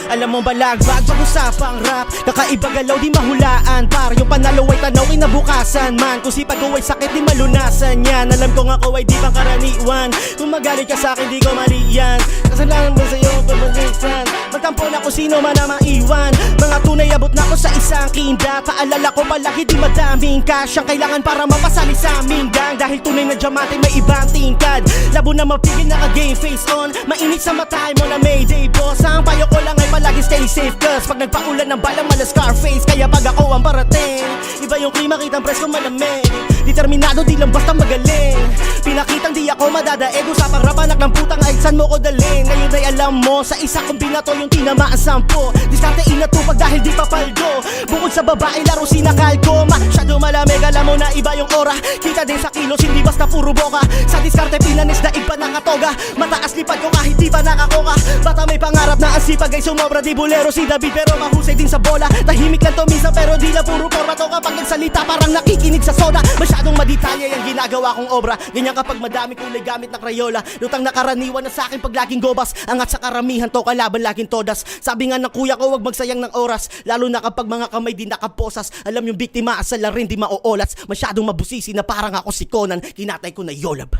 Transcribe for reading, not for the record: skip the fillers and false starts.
Alam mo balagbag, pag-usapang rap kakaiba galaw, di mahulaan. Par yung panalo ay tanaw, kinabukasan man. Kung sipag ko ay sakit, di malunasan yan. Alam ko nga ko ay di pangkaraniwan. Kung magalit ka sa'kin, di ko mali yan. Kasalanan mo sa'yo, pabalisan. Magtampo na kung sino man na maiwan. Mga tunay, abot na ko sa isang kinda. Paalala ko palagi, di madaming cash ang kailangan para mapasali sa aming gang. Dahil tunay na diamante, may ibang tingkad. Labo na mapigil, naka-game face on. Mainit sa mata mo na mayday boss. Ang payo ko lang ay palagi stay safe, cause pag nagpaulan ng balang mala Scarface. Kaya pag ako ang parating, iba yung klima, kitang presko malamig. Determinado, di lang basta magaling. Pinakitang di ako madadaig. Usapang rap, anak ng putang ay saan mo ko dalhin. Ngayon ay alam mo, sa isa kong binato yung tinamaan 10. Diskarte inatupag dahil di papaldo. Bukod sa babae, laro sinakal ko. Masyado malamig, alam mo na iba yung aura. Kita din sa kilos, hindi basta puro boka. Sa diskarte pinanis na iba nakatoga. Mataas lipad ko kahit di pa nakakoka. Bata may pangarap na ang sipag ay sumobra. Di bulero si David pero mahusay din sa bola. Tahimik lang to minsan pero di lang puro formato. Kapag nagsalita parang nakikinig sa soda. Masyadong maditalye yung ginagawa kong obra. Ganyan kapag madami kulay gamit ng Crayola. Lutang nakaraniwan na sa akin pag laging gobas. Angat sa karamihan to, kalaban laging todas. Sabi nga ng kuya ko, wag magsayang ng oras. Lalo na kapag mga kamay di nakaposas. Alam yung biktima, asal na rin di maoolas. Masyadong mabusisi na parang ako si Conan. Kinatay ko na Yolab.